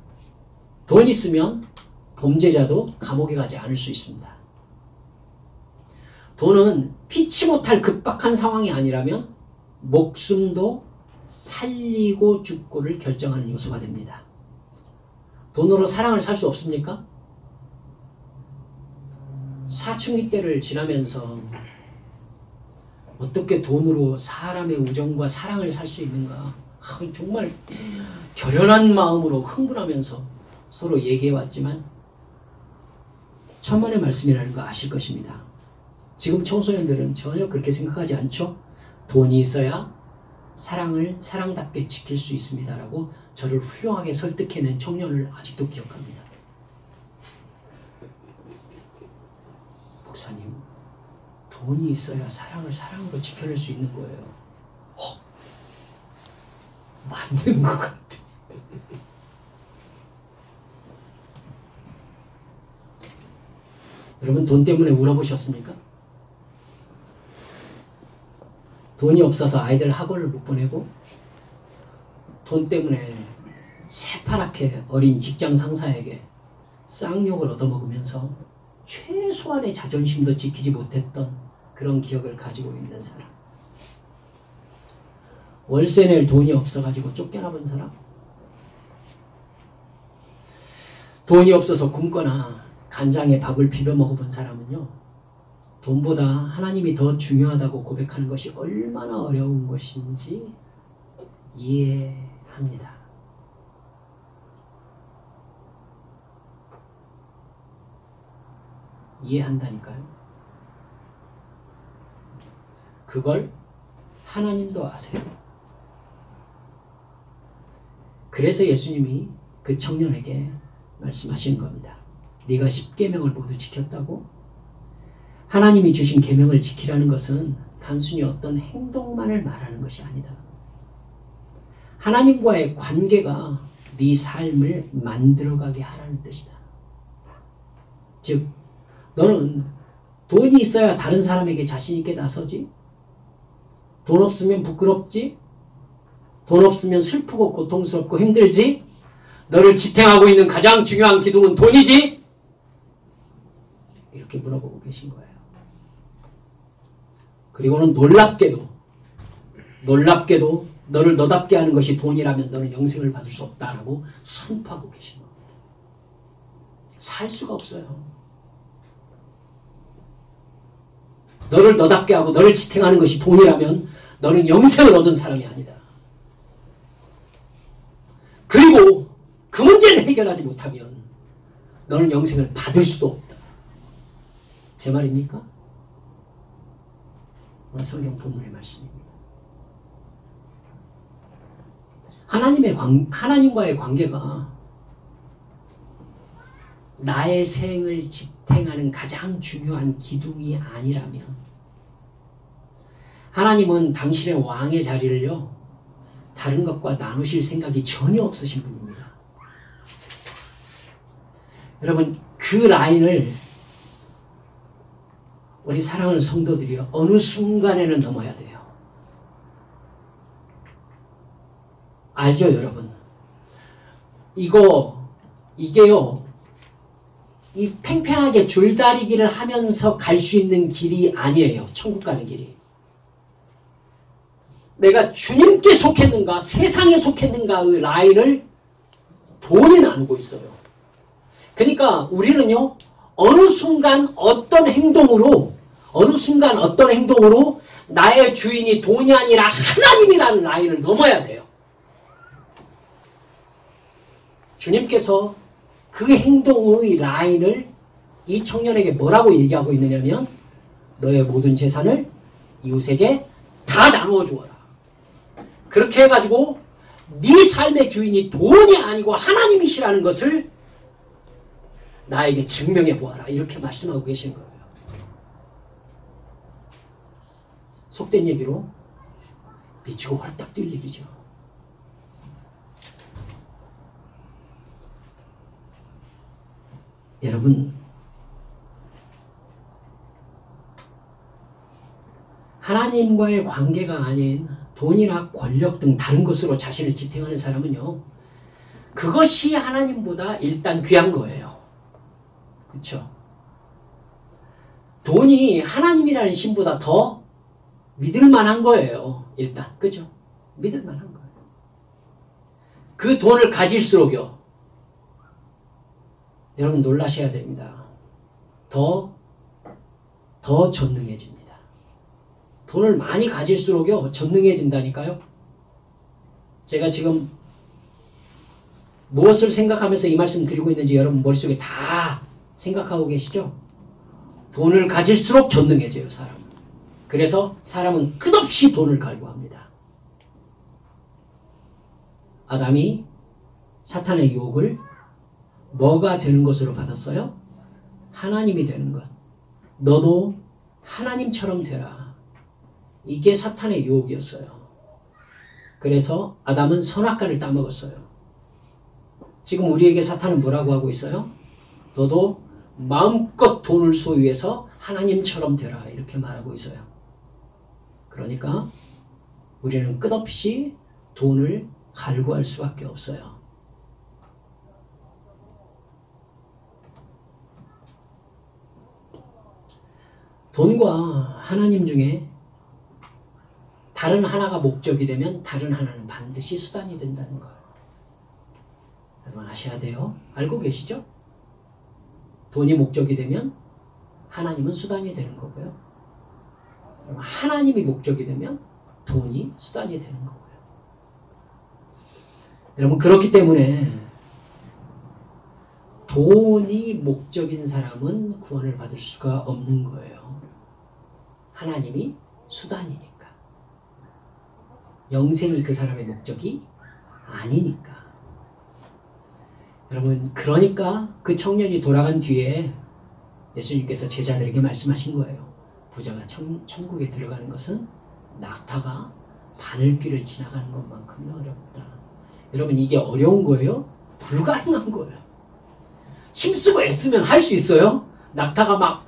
돈 있으면 범죄자도 감옥에 가지 않을 수 있습니다. 돈은 피치 못할 급박한 상황이 아니라면 목숨도 살리고 죽고를 결정하는 요소가 됩니다. 돈으로 사랑을 살 수 없습니까? 사춘기 때를 지나면서 어떻게 돈으로 사람의 우정과 사랑을 살 수 있는가 정말 결연한 마음으로 흥분하면서 서로 얘기해왔지만 천만의 말씀이라는 거 아실 것입니다. 지금 청소년들은 전혀 그렇게 생각하지 않죠? 돈이 있어야 사랑을 사랑답게 지킬 수 있습니다 라고 저를 훌륭하게 설득해낸 청년을 아직도 기억합니다. 목사님, 돈이 있어야 사랑을 사랑으로 지켜낼 수 있는 거예요. 맞는 것 같아. 여러분, 돈 때문에 울어보셨습니까? 돈이 없어서 아이들 학원을 못 보내고 돈 때문에 새파랗게 어린 직장 상사에게 쌍욕을 얻어먹으면서 최소한의 자존심도 지키지 못했던 그런 기억을 가지고 있는 사람. 월세 낼 돈이 없어가지고 쫓겨나본 사람. 돈이 없어서 굶거나 간장에 밥을 비벼 먹어본 사람은요, 돈보다 하나님이 더 중요하다고 고백하는 것이 얼마나 어려운 것인지 이해합니다. 이해한다니까요. 그걸 하나님도 아세요. 그래서 예수님이 그 청년에게 말씀하시는 겁니다. 네가 10계명을 모두 지켰다고? 하나님이 주신 계명을 지키라는 것은 단순히 어떤 행동만을 말하는 것이 아니다. 하나님과의 관계가 네 삶을 만들어가게 하라는 뜻이다. 즉, 너는 돈이 있어야 다른 사람에게 자신 있게 나서지? 돈 없으면 부끄럽지? 돈 없으면 슬프고 고통스럽고 힘들지? 너를 지탱하고 있는 가장 중요한 기둥은 돈이지? 이렇게 물어보고 계신 거예요. 그리고는 놀랍게도 너를 너답게 하는 것이 돈이라면 너는 영생을 받을 수 없다라고 선포하고 계신 겁니다. 살 수가 없어요. 너를 너답게 하고 너를 지탱하는 것이 돈이라면 너는 영생을 얻은 사람이 아니다. 그리고 그 문제를 해결하지 못하면 너는 영생을 받을 수도 없다. 제 말입니까? 오늘 성경 본문의 말씀입니다. 하나님과의 관계가 나의 생을 지탱하는 가장 중요한 기둥이 아니라면 하나님은 당신의 왕의 자리를요 다른 것과 나누실 생각이 전혀 없으신 분입니다. 여러분, 그 라인을 우리 사랑하는 성도들이 어느 순간에는 넘어야 돼요. 알죠, 여러분? 이게요, 이 팽팽하게 줄다리기를 하면서 갈 수 있는 길이 아니에요. 천국 가는 길이. 내가 주님께 속했는가 세상에 속했는가의 라인을 돈이 나누고 있어요. 그러니까 우리는요, 어느 순간 어떤 행동으로 나의 주인이 돈이 아니라 하나님이라는 라인을 넘어야 돼요. 주님께서 그 행동의 라인을 이 청년에게 뭐라고 얘기하고 있느냐면, 너의 모든 재산을 이웃에게 다 나누어 주어라. 그렇게 해가지고 네 삶의 주인이 돈이 아니고 하나님이시라는 것을 나에게 증명해 보아라. 이렇게 말씀하고 계신 거예요. 속된 얘기로 미치고 헐떡 뛸 일이죠. 여러분, 하나님과의 관계가 아닌 돈이나 권력 등 다른 것으로 자신을 지탱하는 사람은요, 그것이 하나님보다 일단 귀한 거예요. 그렇죠? 돈이 하나님이라는 신보다 더 믿을 만한 거예요. 일단. 그죠? 믿을 만한 거예요. 그 돈을 가질수록요, 여러분 놀라셔야 됩니다. 더 전능해집니다. 돈을 많이 가질수록요, 전능해진다니까요. 제가 지금 무엇을 생각하면서 이 말씀 드리고 있는지 여러분 머릿속에 다 생각하고 계시죠? 돈을 가질수록 전능해져요, 사람은. 그래서 사람은 끝없이 돈을 갈구합니다. 아담이 사탄의 유혹을 뭐가 되는 것으로 받았어요? 하나님이 되는 것. 너도 하나님처럼 되라. 이게 사탄의 유혹이었어요. 그래서 아담은 선악과를 따먹었어요. 지금 우리에게 사탄은 뭐라고 하고 있어요? 너도 마음껏 돈을 소유해서 하나님처럼 되라. 이렇게 말하고 있어요. 그러니까 우리는 끝없이 돈을 갈구할 수밖에 없어요. 돈과 하나님 중에 다른 하나가 목적이 되면 다른 하나는 반드시 수단이 된다는 걸 여러분 아셔야 돼요. 알고 계시죠? 돈이 목적이 되면 하나님은 수단이 되는 거고요. 하나님이 목적이 되면 돈이 수단이 되는 거고요. 여러분 그렇기 때문에 돈이 목적인 사람은 구원을 받을 수가 없는 거예요. 하나님이 수단이니까. 영생이 그 사람의 목적이 아니니까. 여러분 그러니까 그 청년이 돌아간 뒤에 예수님께서 제자들에게 말씀하신 거예요. 부자가 천국에 들어가는 것은 낙타가 바늘길을 지나가는 것만큼은 어렵다. 여러분 이게 어려운 거예요? 불가능한 거예요. 힘쓰고 애쓰면 할 수 있어요? 낙타가 막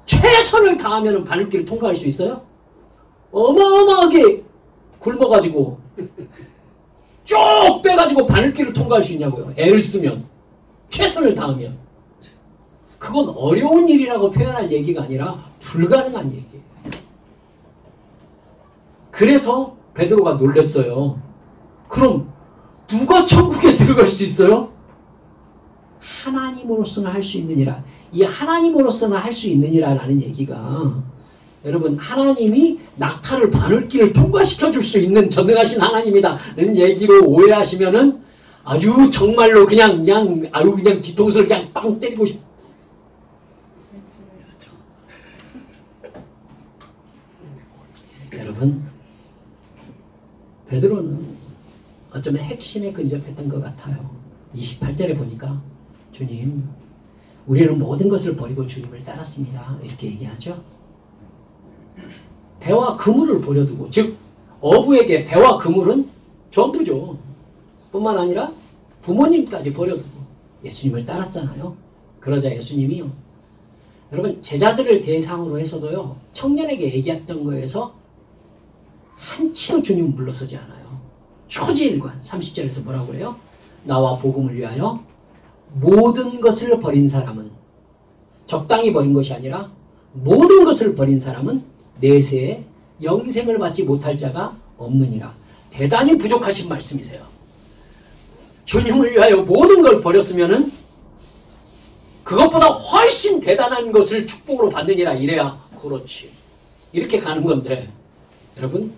최선을 다하면 바늘길을 통과할 수 있어요? 어마어마하게 굶어가지고 쭉 빼가지고 바늘길을 통과할 수 있냐고요. 애를 쓰면, 최선을 다하면. 그건 어려운 일이라고 표현할 얘기가 아니라 불가능한 얘기예요. 그래서 베드로가 놀랐어요. 그럼 누가 천국에 들어갈 수 있어요? 하나님으로서는 할 수 있느니라. 이 하나님으로서는 할 수 있느니라라는 얘기가 여러분 하나님이 낙타를 바늘길을 통과시켜 줄 수 있는 전능하신 하나님이다라는 얘기로 오해하시면은 아주 정말로 그냥 뒤통수를 그냥 빵 때리고 싶. 여러분 베드로는 어쩌면 핵심에 근접했던 것 같아요. 28절에 보니까 주님 우리는 모든 것을 버리고 주님을 따랐습니다. 이렇게 얘기하죠. 배와 그물을 버려두고 즉 어부에게 배와 그물은 전부죠. 뿐만 아니라 부모님까지 버려두고 예수님을 따랐잖아요. 그러자 예수님이요. 여러분 제자들을 대상으로 해서도요. 청년에게 얘기했던 거에서 한치도 주님은 물러서지 않아요. 초지일관 30절에서 뭐라고 해요? 나와 복음을 위하여 모든 것을 버린 사람은 적당히 버린 것이 아니라 모든 것을 버린 사람은 내세에 영생을 받지 못할 자가 없느니라. 대단히 부족하신 말씀이세요. 주님을 위하여 모든 걸 버렸으면은 그것보다 훨씬 대단한 것을 축복으로 받느니라 이래야 그렇지. 이렇게 가는 건데 여러분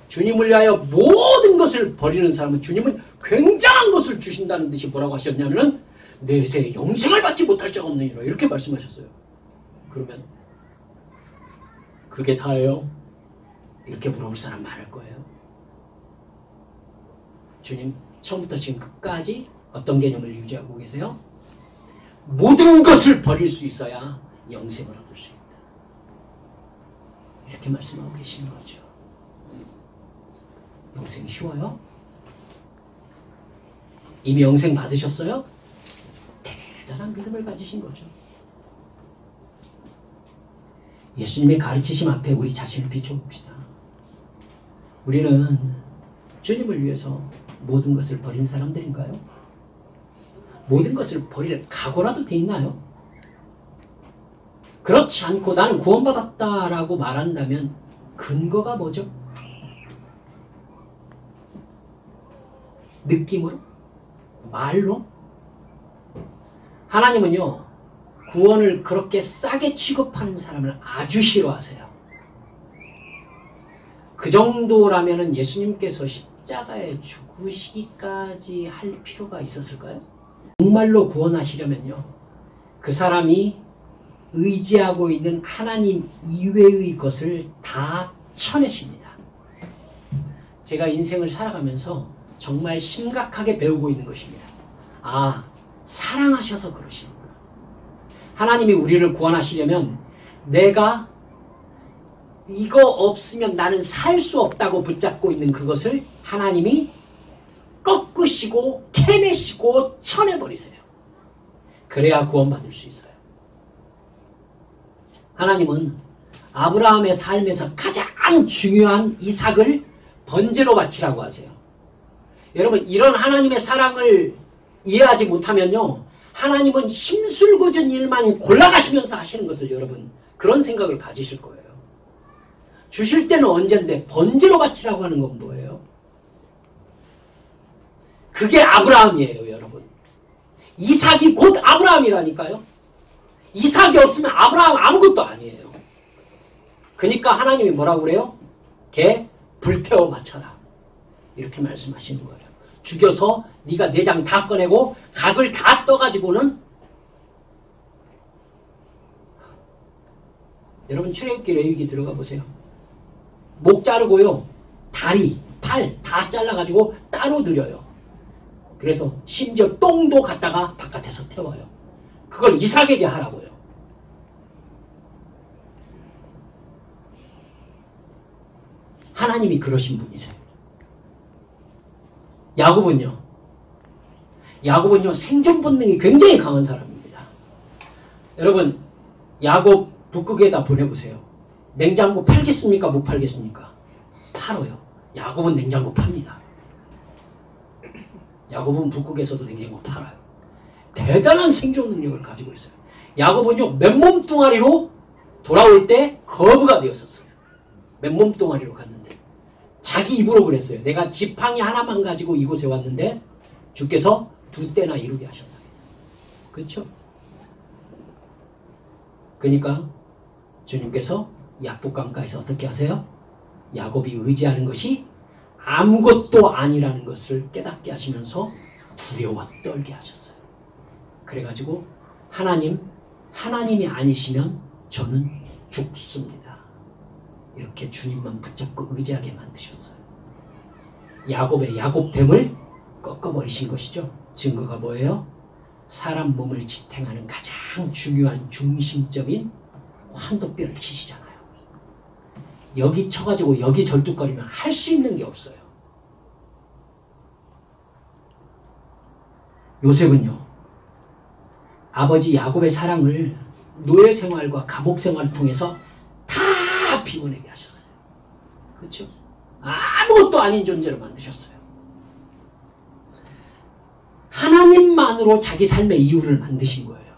주님을 위하여 모든 것을 버리는 사람은 주님은 굉장한 것을 주신다는 듯이 뭐라고 하셨냐면은 내세에 영생을 받지 못할 자가 없느니라 이렇게 말씀하셨어요. 그러면 그게 다예요? 이렇게 물어볼 사람 많을 거예요. 주님 처음부터 지금 끝까지 어떤 개념을 유지하고 계세요? 모든 것을 버릴 수 있어야 영생을 얻을 수 있다. 이렇게 말씀하고 계시는 거죠. 영생 쉬워요? 이미 영생 받으셨어요? 대단한 믿음을 가지신 거죠. 예수님의 가르치심 앞에 우리 자신을 비춰봅시다. 우리는 주님을 위해서 모든 것을 버린 사람들인가요? 모든 것을 버릴 각오라도 돼 있나요? 그렇지 않고 나는 구원받았다라고 말한다면 근거가 뭐죠? 느낌으로? 말로? 하나님은요 구원을 그렇게 싸게 취급하는 사람을 아주 싫어하세요. 그 정도라면 예수님께서 십자가에 죽으시기까지 할 필요가 있었을까요? 정말로 구원하시려면요 그 사람이 의지하고 있는 하나님 이외의 것을 다 쳐내십니다. 제가 인생을 살아가면서 정말 심각하게 배우고 있는 것입니다. 아, 사랑하셔서 그러시는구나. 하나님이 우리를 구원하시려면 내가 이거 없으면 나는 살 수 없다고 붙잡고 있는 그것을 하나님이 꺾으시고 캐내시고 쳐내버리세요. 그래야 구원받을 수 있어요. 하나님은 아브라함의 삶에서 가장 중요한 이삭을 번제로 바치라고 하세요. 여러분 이런 하나님의 사랑을 이해하지 못하면요 하나님은 심술궂은 일만 골라가시면서 하시는 것을 여러분 그런 생각을 가지실 거예요. 주실 때는 언젠데 번제로 바치라고 하는 건 뭐예요? 그게 아브라함이에요 여러분. 이삭이 곧 아브라함이라니까요. 이삭이 없으면 아브라함 아무것도 아니에요. 그러니까 하나님이 뭐라고 그래요? 걔 불태워 맞춰라 이렇게 말씀하시는 거예요. 죽여서 네가 내장 다 꺼내고 각을 다 떠가지고는 여러분 출애굽기 레위기 들어가 보세요. 목 자르고요 다리, 팔 다 잘라가지고 따로 드려요. 그래서 심지어 똥도 갖다가 바깥에서 태워요. 그걸 이삭에게 하라고요. 하나님이 그러신 분이세요. 야곱은요 생존 본능이 굉장히 강한 사람입니다. 여러분 야곱 북극에다 보내보세요. 냉장고 팔겠습니까? 못 팔겠습니까? 팔아요. 야곱은 냉장고 팝니다. 야곱은 북극에서도 냉장고 팔아요. 대단한 생존 능력을 가지고 있어요. 야곱은요 맨몸뚱아리로 돌아올 때 거부가 되었었어요. 맨몸뚱아리로 갔는데 자기 입으로 그랬어요. 내가 지팡이 하나만 가지고 이곳에 왔는데 주께서 2때나 이루게 하셨다. 그렇죠? 그러니까 주님께서 약복강가에서 어떻게 하세요? 야곱이 의지하는 것이 아무것도 아니라는 것을 깨닫게 하시면서 두려워 떨게 하셨어요. 그래가지고 하나님이 아니시면 저는 죽습니다. 이렇게 주님만 붙잡고 의지하게 만드셨어요. 야곱의 야곱됨을 꺾어버리신 것이죠. 증거가 뭐예요? 사람 몸을 지탱하는 가장 중요한 중심점인 환도뼈를 치시잖아요. 여기 쳐가지고 여기 절뚝거리면 할 수 있는 게 없어요. 요셉은요 아버지 야곱의 사랑을 노예 생활과 감옥 생활을 통해서 다 피워내게 하셨어요. 그렇죠? 아무것도 아닌 존재로 만드셨어요. 하나님만으로 자기 삶의 이유를 만드신 거예요.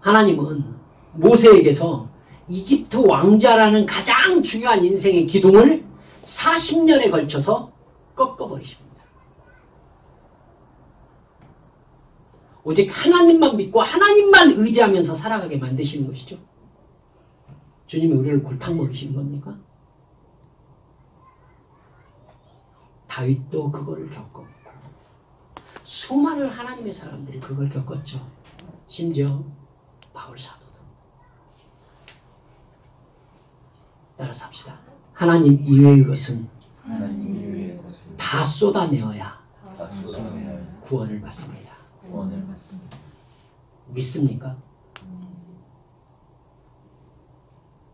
하나님은 모세에게서 이집트 왕자라는 가장 중요한 인생의 기둥을 40년에 걸쳐서 꺾어버리십니다. 오직 하나님만 믿고 하나님만 의지하면서 살아가게 만드시는 것이죠. 주님이 우리를 골탕 먹이시는 겁니까? 다윗도 그거를 겪었고 수많은 하나님의 사람들이 그걸 겪었죠. 심지어 바울 사도도. 따라서 합시다. 하나님 이외의 것은 다 쏟아내어야 구원을 받습니다. 믿습니까?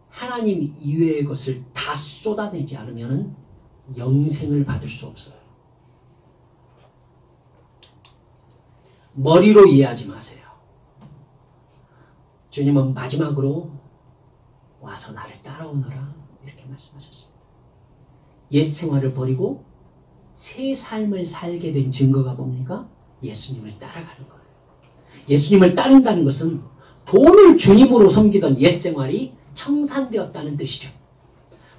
하나님 이외의 것을 다 쏟아내지 않으면 영생을 받을 수 없어요. 머리로 이해하지 마세요. 주님은 마지막으로 와서 나를 따라오너라 이렇게 말씀하셨습니다. 옛 생활을 버리고 새 삶을 살게 된 증거가 뭡니까? 예수님을 따라가는 거예요. 예수님을 따른다는 것은 돈을 주님으로 섬기던 옛 생활이 청산되었다는 뜻이죠.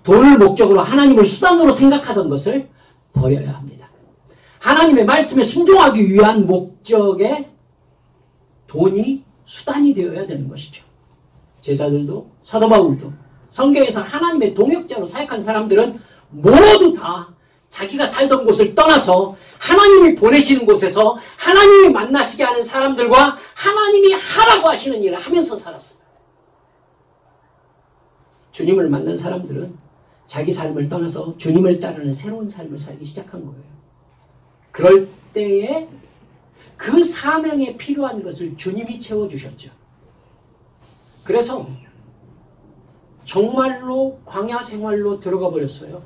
돈을 목적으로 하나님을 수단으로 생각하던 것을 버려야 합니다. 하나님의 말씀에 순종하기 위한 목적에 돈이 수단이 되어야 되는 것이죠. 제자들도 사도 바울도 성경에서 하나님의 동역자로 사역한 사람들은 모두 다 자기가 살던 곳을 떠나서 하나님이 보내시는 곳에서 하나님이 만나시게 하는 사람들과 하나님이 하라고 하시는 일을 하면서 살았어요. 주님을 만난 사람들은 자기 삶을 떠나서 주님을 따르는 새로운 삶을 살기 시작한 거예요. 그럴 때에 그 사명에 필요한 것을 주님이 채워주셨죠. 그래서 정말로 광야 생활로 들어가 버렸어요.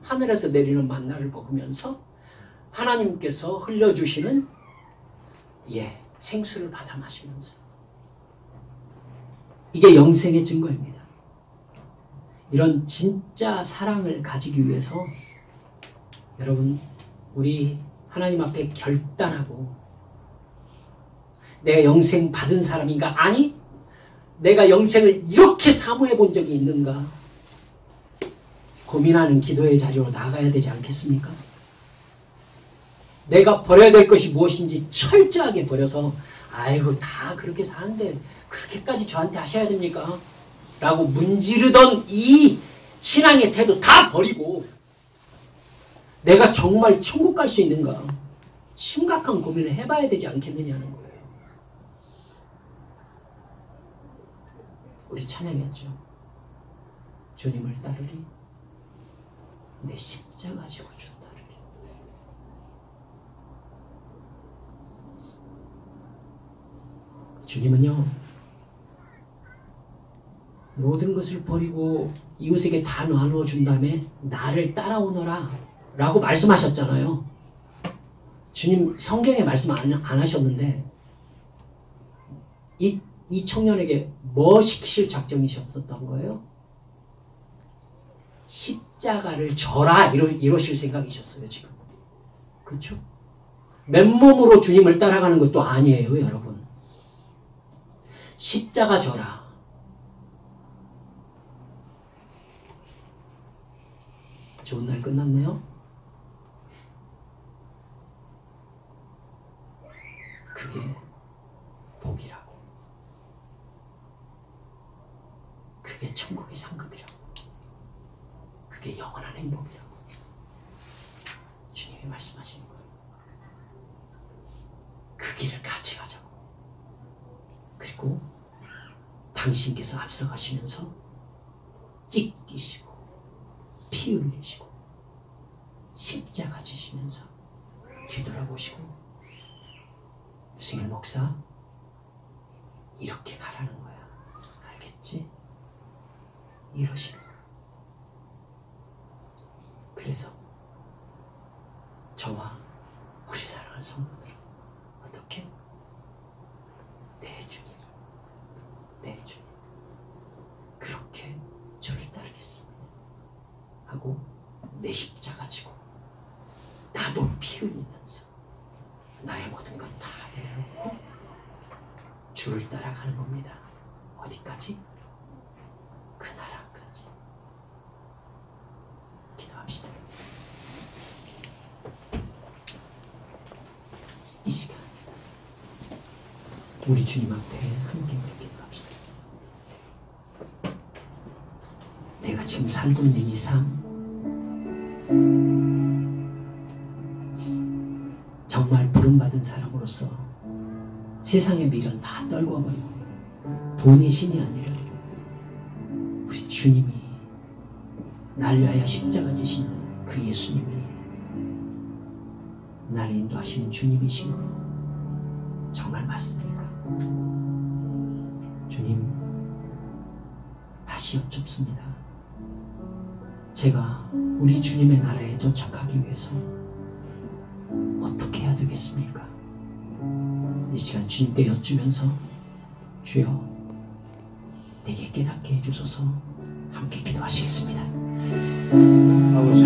하늘에서 내리는 만나를 먹으면서 하나님께서 흘려주시는 생수를 받아 마시면서 이게 영생의 증거입니다. 이런 진짜 사랑을 가지기 위해서 여러분 우리 하나님 앞에 결단하고 내가 영생 받은 사람인가? 아니 내가 영생을 이렇게 사모해 본 적이 있는가? 고민하는 기도의 자리로 나가야 되지 않겠습니까? 내가 버려야 될 것이 무엇인지 철저하게 버려서 아이고 다 그렇게 사는데 그렇게까지 저한테 하셔야 됩니까? 라고 문지르던 이 신앙의 태도 다 버리고 내가 정말 천국 갈 수 있는가? 심각한 고민을 해봐야 되지 않겠느냐는 거예요. 우리 찬양했죠. 주님을 따르리 내 십자가 지고 주 따르리. 주님은요 모든 것을 버리고 이웃에게 다 나누어 준 다음에 나를 따라오너라 라고 말씀하셨잖아요. 주님 성경에 말씀 안 하셨는데 이 청년에게 뭐 시키실 작정이셨었던 거예요? 십자가를 져라 이러실 생각이셨어요 지금. 그렇죠? 맨몸으로 주님을 따라가는 것도 아니에요 여러분. 십자가 져라. 좋은 날 끝났네요. 그게 복이라고. 그게 천국의 상급이라고. 그게 영원한 행복이라고. 주님이 말씀하시는 거예요. 그 길을 같이 가자고. 그리고 당신께서 앞서가시면서 찢기시고 피 흘리시고 십자가 지시면서 뒤돌아보시고 유승일 목사 이렇게 가라는 거야. 알겠지? 이러시는 거야. 그래서 저와 우리 사랑하는 성도들 어떻게? 내 주님 그렇게 주를 따르겠습니다 하고 내 십자가 지고 나도 피 흘리면서 나의 모든 것 다 내려놓고 주를 따라가는 겁니다. 어디까지? 그 나라까지. 기도합시다. 이 시간 우리 주님 앞에 함께 기도합시다. 내가 지금 살고 있는 이 삶, 정말 부름받은 사람으로서 세상의 미련 다 떨궈버리고 돈이 신이 아니라 우리 주님이 날 위하여 십자가 지신 그 예수님이 나를 인도하시는 주님이신 거 정말 맞습니까? 주님, 다시 여쭙습니다. 제가 우리 주님의 나라에 도착하기 위해서 어떻게 해야 되겠습니까? 이 시간 주님께 여쭈면서 주여 내게 깨닫게 해주소서 함께 기도하시겠습니다. 아버지